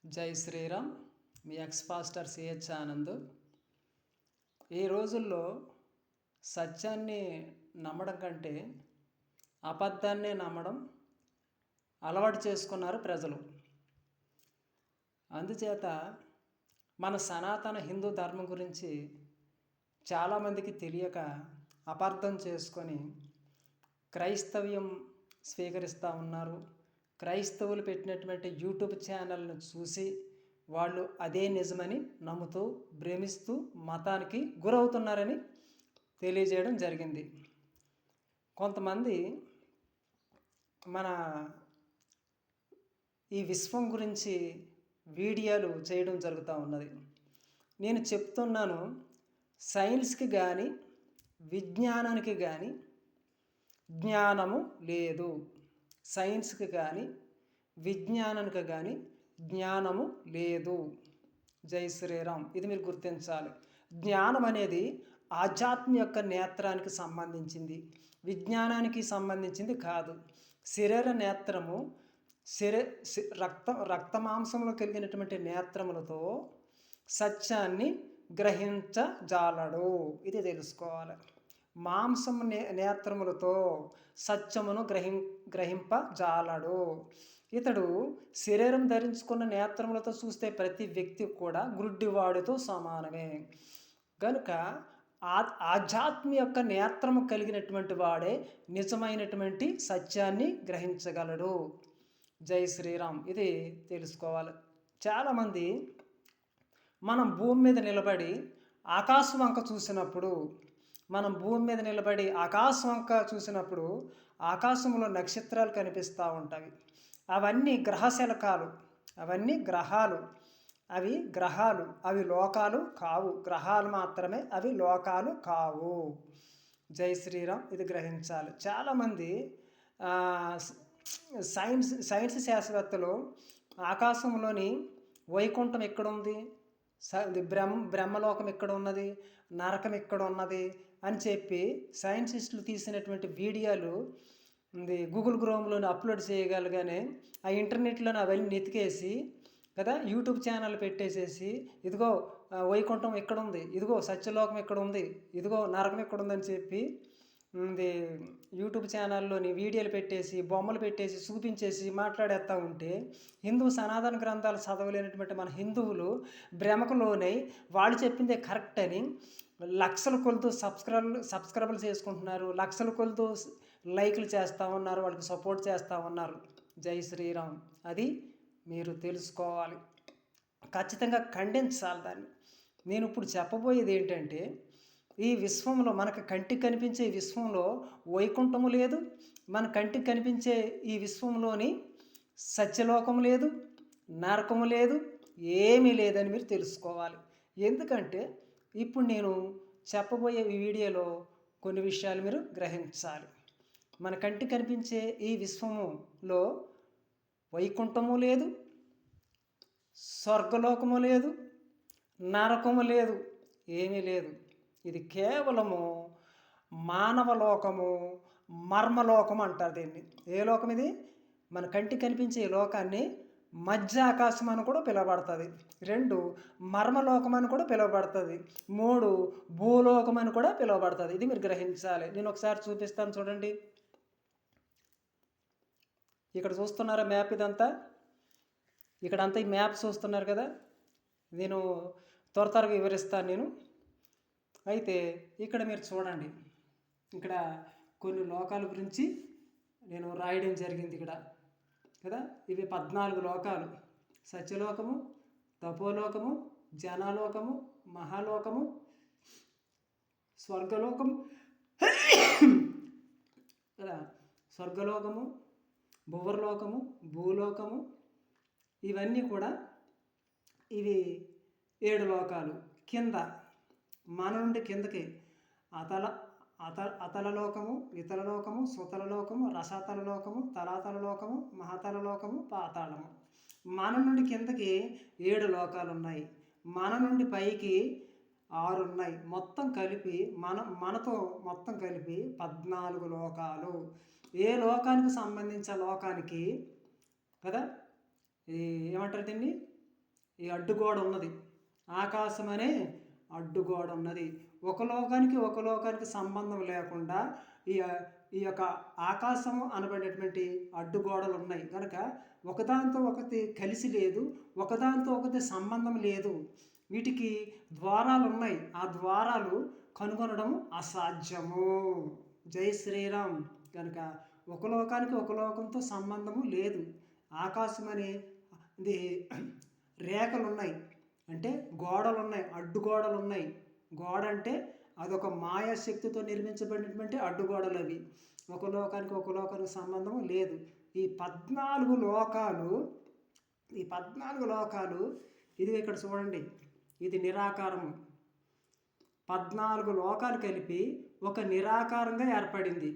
జై శ్రీరామ్. మీ X pastor CH Anand. ఈ రోజుల్లో సత్యాన్ని నమ్మడం కంటే అబద్ధాన్నే నమ్మడం అలవాటు చేసుకున్నారు ప్రజలు. అందుచేత మన సనాతన హిందూ ధర్మం గురించి చాలామందికి తెలియక అపార్థం చేసుకొని క్రైస్తవ్యం స్వీకరిస్తూ ఉన్నారు. క్రైస్తవులు పెట్టినటువంటి యూట్యూబ్ ఛానల్ను చూసి వాళ్ళు అదే నిజమని నమ్ముతూ భ్రమిస్తూ మతానికి గురవుతున్నారని తెలియజేయడం జరిగింది. కొంతమంది మన ఈ విశ్వం గురించి వీడియోలు చేయడం జరుగుతూ ఉన్నది. నేను చెప్తున్నాను, సైన్స్కి కానీ విజ్ఞానానికి కానీ జ్ఞానము లేదు. సైన్స్కి కానీ విజ్ఞానానికి కానీ జ్ఞానము లేదు. జై శ్రీరామ్. ఇది మీరు గుర్తించాలి. జ్ఞానం అనేది ఆధ్యాత్మ యొక్క నేత్రానికి సంబంధించింది, విజ్ఞానానికి సంబంధించింది కాదు. శరీర నేత్రము రక్తమాంసంలో కలిగినటువంటి నేత్రములతో సత్యాన్ని గ్రహించజాలడు. ఇది తెలుసుకోవాలి. మాంసం నేత్రములతో సత్యమును గ్రహింపజాలడు. ఇతడు శరీరం ధరించుకున్న నేత్రములతో చూస్తే ప్రతి వ్యక్తి కూడా గుడ్డివాడితో సమానమే. కనుక ఆధ్యాత్మ యొక్క నేత్రము కలిగినటువంటి వాడే నిజమైనటువంటి సత్యాన్ని గ్రహించగలడు. జై శ్రీరామ్. ఇది తెలుసుకోవాలి. చాలామంది మనం భూమి మీద నిలబడి ఆకాశం వంక చూసినప్పుడు చూసినప్పుడు ఆకాశంలో నక్షత్రాలు కనిపిస్తూ ఉంటాయి. అవన్నీ గ్రహశలకాలు, అవన్నీ గ్రహాలు. అవి లోకాలు కావు. గ్రహాలు మాత్రమే, అవి లోకాలు కావు. జై శ్రీరామ్. ఇది గ్రహించాలి. చాలామంది సైన్స్ శాస్త్రవేత్తలు ఆకాశంలోని వైకుంఠం ఎక్కడుంది, బ్రహ్మలోకం ఎక్కడ ఉన్నది, నరకం ఎక్కడ ఉన్నది అని చెప్పి సైంటిస్టులు తీసినటువంటి వీడియోలు గూగుల్ క్రోమ్లోని అప్లోడ్ చేయగలగానే ఆ ఇంటర్నెట్లోని అవన్నీ నెతికేసి కదా యూట్యూబ్ ఛానల్ పెట్టేసేసి, ఇదిగో వైకుంఠం ఎక్కడ ఉంది, ఇదిగో సత్యలోకం ఎక్కడ ఉంది, ఇదిగో నరకం ఎక్కడ ఉందని చెప్పి యూట్యూబ్ ఛానల్లోని వీడియోలు పెట్టేసి బొమ్మలు పెట్టేసి చూపించేసి మాట్లాడేస్తూ ఉంటే హిందూ సనాతన గ్రంథాలు చదవలేనటువంటి మన హిందువులు భ్రమకులోనై వాళ్ళు చెప్పిందే కరెక్ట్ అని లక్షల కొలుతూ సబ్స్క్రైబర్లు చేసుకుంటున్నారు, లక్షల కొలుతూ లైక్లు చేస్తూ ఉన్నారు, వాళ్ళకి సపోర్ట్ చేస్తూ ఉన్నారు. జై శ్రీరామ్. అది మీరు తెలుసుకోవాలి, ఖచ్చితంగా ఖండించాలి దాన్ని. నేను ఇప్పుడు చెప్పబోయేది ఏంటంటే, ఈ విశ్వంలో మనకు కంటికి కనిపించే విశ్వంలో వైకుంఠము లేదు, మన కంటికి కనిపించే ఈ విశ్వంలోని సత్యలోకము లేదు, నరకము లేదు, ఏమీ లేదని మీరు తెలుసుకోవాలి. ఎందుకంటే ఇప్పుడు నేను చెప్పబోయే ఈ వీడియోలో కొన్ని విషయాలు మీరు గ్రహించాలి. మన కంటికి కనిపించే ఈ విశ్వములో వైకుంఠము లేదు, స్వర్గలోకము లేదు, నరకము లేదు, ఏమీ లేదు. ఇది కేవలము మానవలోకము, మర్మలోకం అంటారు దీన్ని. ఏ లోకం ఇది? మన కంటికి కనిపించే లోకాన్ని మధ్య ఆకాశం అని కూడా పిలువబడుతుంది, 2 మర్మలోకం అని కూడా పిలువబడుతుంది, 3 భూలోకం అని కూడా పిలువబడుతుంది. ఇది మీరు గ్రహించాలి. నేను ఒకసారి చూపిస్తాను, చూడండి. ఇక్కడ చూస్తున్నారా మ్యాప్? ఇదంతా ఇక్కడంతా ఈ మ్యాప్ చూస్తున్నారు కదా. నేను త్వరగా వివరిస్తాను నేను. అయితే ఇక్కడ మీరు చూడండి, ఇక్కడ కొన్ని లోకాల గురించి నేను రాయడం జరిగింది ఇక్కడ కదా. ఇవి 14 లోకాలు: సత్యలోకము, తపోలోకము, జనలోకము, మహాలోకము, స్వర్గలోకము కదా, స్వర్గలోకము, భువర్లోకము, భూలోకము. ఇవన్నీ కూడా ఇవి 7 లోకాలు. కింద మన నుండి కిందకి అతలలోకము, వితలలోకము, సుతలలోకము, రసాతలలోకము, తలాతలలోకము, మహాతలలోకము, పాతాళము. మన నుండి కిందకి 7 లోకాలు ఉన్నాయి, మన నుండి పైకి 6 ఉన్నాయి. మొత్తం కలిపి మనతో మొత్తం కలిపి 14 లోకాలు. ఏ లోకానికి సంబంధించిన లోకానికి కదా ఏమంటారు దీన్ని? ఈ అడ్డుగోడ ఉన్నది. ఆకాశం అనే అడ్డుగోడ ఉన్నది. ఒక లోకానికి సంబంధం లేకుండా ఈ ఈ యొక్క ఆకాశము అనబడేటువంటి అడ్డుగోడలు ఉన్నాయి కనుక ఒకదాంతో ఒకటి కలిసి లేదు, ఒకదాంతో ఒకటి సంబంధం లేదు. వీటికి ద్వారాలు ఉన్నాయి. ఆ ద్వారాలు కనుగొనడం అసాధ్యము. జై శ్రీరామ్. కనుక ఒక లోకంతో సంబంధము లేదు. ఆకాశం అనే ఇది రేఖలు ఉన్నాయి, అంటే గోడలు ఉన్నాయి, అడ్డుగోడలు ఉన్నాయి. గోడ అంటే అదొక మాయాశక్తితో నిర్మించబడినటువంటి అడ్డుగోడలు అవి. ఒక లోకానికి సంబంధం లేదు. ఈ 14 లోకాలు ఇది ఇక్కడ చూడండి, ఇది నిరాకారము. 14 లోకాలు కలిపి ఒక నిరాకారంగా ఏర్పడింది.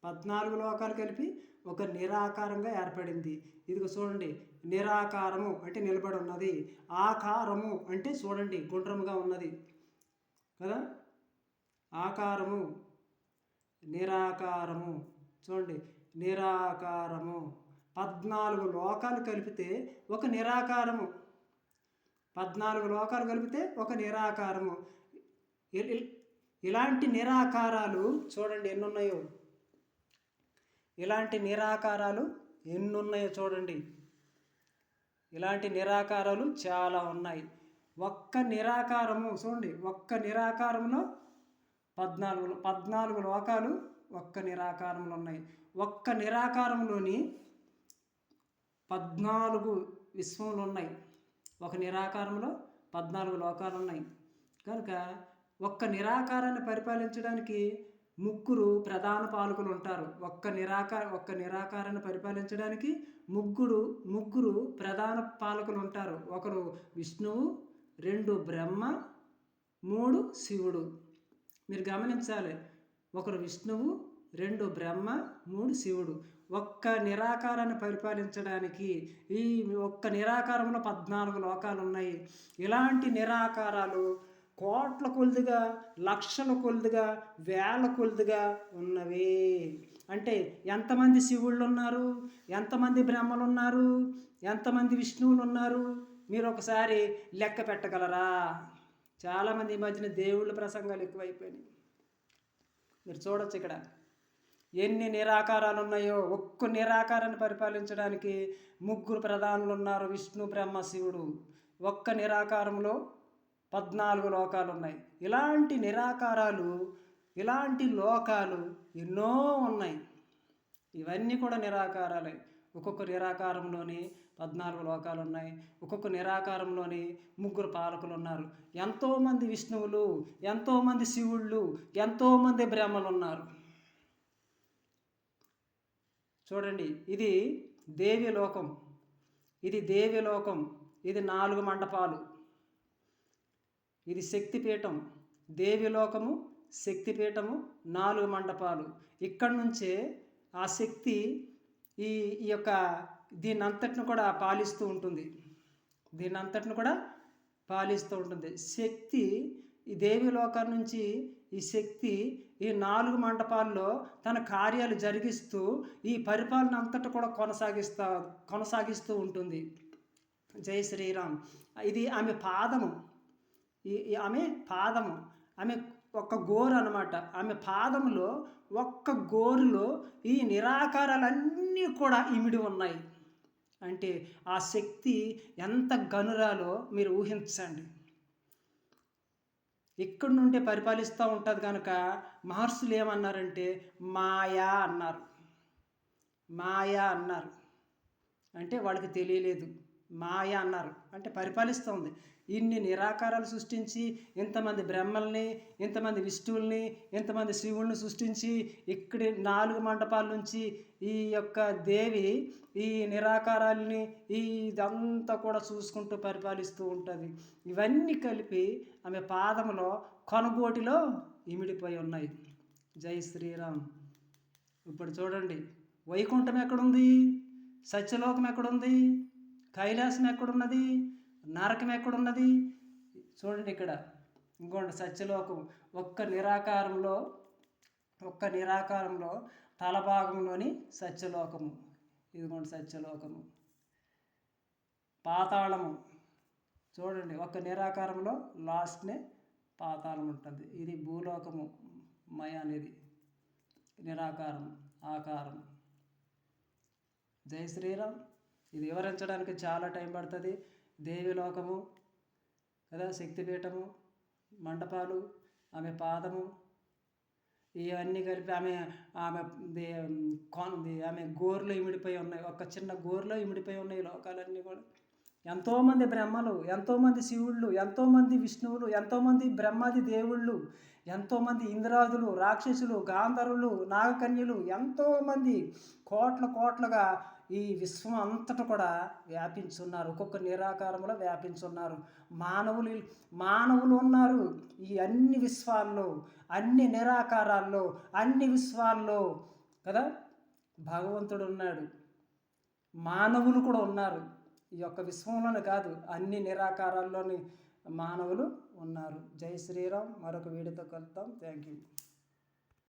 14 లోకాలు కలిపి ఒక నిరాకారంగా ఏర్పడింది. ఇదిగో చూడండి, నిరాకారము అంటే నిలబడి ఉన్నది, ఆకారము అంటే చూడండి గుండ్రముగా ఉన్నది కదా, ఆకారము, నిరాకారము. చూడండి, నిరాకారము. 14 లోకాలు కలిపితే ఒక నిరాకారము. 14 లోకాలు కలిపితే ఒక నిరాకారము. ఇలాంటి నిరాకారాలు చూడండి ఎన్నున్నాయో. ఇలాంటి నిరాకారాలు ఎన్నున్నాయో చూడండి. ఇలాంటి నిరాకారాలు చాలా ఉన్నాయి. ఒక్క నిరాకారము చూడండి, ఒక్క నిరాకారంలో 14 లోకాలు ఒక్క నిరాకారంలో ఉన్నాయి. ఒక్క నిరాకారంలోని 14 విశ్వములు ఉన్నాయి. ఒక నిరాకారంలో 14 లోకాలు ఉన్నాయి. కనుక ఒక్క నిరాకారాన్ని పరిపాలించడానికి 3 ప్రధాన పాలకులు ఉంటారు. ఒక్క నిరాకారాన్ని పరిపాలించడానికి ముగ్గురు ప్రధాన పాలకులు ఉంటారు. ఒకరు విష్ణువు, 2 బ్రహ్మ, 3 శివుడు. మీరు గమనించాలి, ఒకరు విష్ణువు, 2 బ్రహ్మ, 3 శివుడు. ఒక్క నిరాకారాన్ని పరిపాలించడానికి ఈ ఒక్క నిరాకారంలో 14 లోకాలు ఉన్నాయి. ఇలాంటి నిరాకారాలు కోట్ల కొలుదుగా, లక్షల కొలుదుగా, వేల కొలుదుగా ఉన్నవి. అంటే ఎంతమంది శివుళ్ళు ఉన్నారు, ఎంతమంది బ్రహ్మలు ఉన్నారు, ఎంతమంది విష్ణువులు ఉన్నారు, మీరు ఒకసారి లెక్క పెట్టగలరా? చాలామంది ఈ మధ్యన దేవుళ్ళ ప్రసంగాలు ఎక్కువైపోయినాయి. మీరు చూడొచ్చు ఇక్కడ ఎన్ని నిరాకారాలు ఉన్నాయో. ఒక్క నిరాకారాన్ని పరిపాలించడానికి 3 ప్రధానులు ఉన్నారు, విష్ణు, బ్రహ్మ, శివుడు. ఒక్క నిరాకారంలో 14 లోకాలు ఉన్నాయి. ఇలాంటి నిరాకారాలు, ఇలాంటి లోకాలు ఎన్నో ఉన్నాయి. ఇవన్నీ కూడా నిరాకారాలే. ఒక్కొక్క నిరాకారంలోని 14 లోకాలు ఉన్నాయి. ఒక్కొక్క నిరాకారంలోని 3 పాలకులు ఉన్నారు. ఎంతోమంది విష్ణువులు, ఎంతోమంది శివుళ్ళు, ఎంతోమంది బ్రహ్మలు ఉన్నారు. చూడండి, ఇది దేవ్యలోకం, ఇది 4 మండపాలు, ఇది శక్తిపీఠం. దేవ్యలోకము, శక్తిపీఠము, 4 మండపాలు. ఇక్కడి నుంచే ఆ శక్తి ఈ యొక్క దీన్నంతటిని కూడా పాలిస్తూ ఉంటుంది. శక్తి ఈ దేవిలోకం నుంచి ఈ శక్తి ఈ 4 మండపాల్లో తన కార్యాలు జరిగిస్తూ ఈ పరిపాలన అంతటా కూడా కొనసాగిస్తూ ఉంటుంది. జై శ్రీరామ్. ఇది ఆమె పాదము, ఆమె ఒక్క గోరు అన్నమాట. ఆమె పాదములో ఒక్క గోరులో ఈ నిరాకారాలన్నీ కూడా ఇమిడి ఉన్నాయి. అంటే ఆ శక్తి ఎంత గనురాలో మీరు ఊహించండి. ఇక్కడి నుండి పరిపాలిస్తూ ఉంటుంది కనుక మహర్షులు ఏమన్నారంటే మాయా అన్నారు. అంటే వాళ్ళకి తెలియలేదు, మాయ అన్నారు. అంటే పరిపాలిస్తుంది. ఇన్ని నిరాకారాలు సృష్టించి ఇంతమంది బ్రహ్మల్ని, ఇంతమంది విష్ణువుల్ని, ఇంతమంది శివుల్ని సృష్టించి ఇక్కడి 4 మండపాల నుంచి ఈ యొక్క దేవి ఈ నిరాకారాలని ఇదంతా కూడా చూసుకుంటూ పరిపాలిస్తూ ఉంటుంది. ఇవన్నీ కలిపి ఆమె పాదములో కొనగోటిలో ఇమిడిపోయి ఉన్నాయి. జై శ్రీరామ్. ఇప్పుడు చూడండి, వైకుంఠం ఎక్కడుంది, సత్యలోకం ఎక్కడుంది, కైలాసం ఎక్కడున్నది, నరకం ఎక్కడున్నది? చూడండి ఇక్కడ ఇంకోండి, సత్యలోకం ఒక్క నిరాకారంలో తలభాగంలోని సత్యలోకము. ఇదిగోండి సత్యలోకము. పాతాళము చూడండి, ఒక్క నిరాకారంలో లాస్ట్నే పాతాళం ఉంటుంది. ఇది భూలోకము మయ అనేది నిరాకారం, ఆకారం. జై శ్రీరామ్. ఇది వివరించడానికి చాలా టైం పడుతుంది. దేవిలోకము కదా, శక్తిపీఠము, మండపాలు, ఆమె పాదము, ఇవన్నీ కలిపి ఆమె గోరులో ఇమిడిపోయి ఉన్నాయి. ఒక చిన్న గోరులో ఇమిడిపోయి ఉన్నాయి లోకాలన్నీ కూడా. ఎంతోమంది బ్రహ్మలు, ఎంతోమంది శివుళ్ళు, ఎంతోమంది విష్ణువులు, ఎంతోమంది బ్రహ్మాది దేవుళ్ళు, ఎంతోమంది ఇంద్రాదులు, రాక్షసులు, గాంధర్వులు, నాగకన్యలు, ఎంతోమంది కోట్లుగా ఈ విశ్వం అంతటా కూడా వ్యాపించున్నారు. ఒక్కొక్క నిరాకారంలో వ్యాపించున్నారు. మానవులు ఉన్నారు ఈ అన్ని విశ్వాల్లో, అన్ని నిరాకారాల్లో, అన్ని విశ్వాల్లో కదా. భగవంతుడు ఉన్నాడు, మానవులు కూడా ఉన్నారు. ఈ యొక్క విశ్వంలోనే కాదు, అన్ని నిరాకారాల్లోని మానవులు ఉన్నారు. జై శ్రీరామ్. మరొక వీడియోతో కలుద్దాం. Thank you.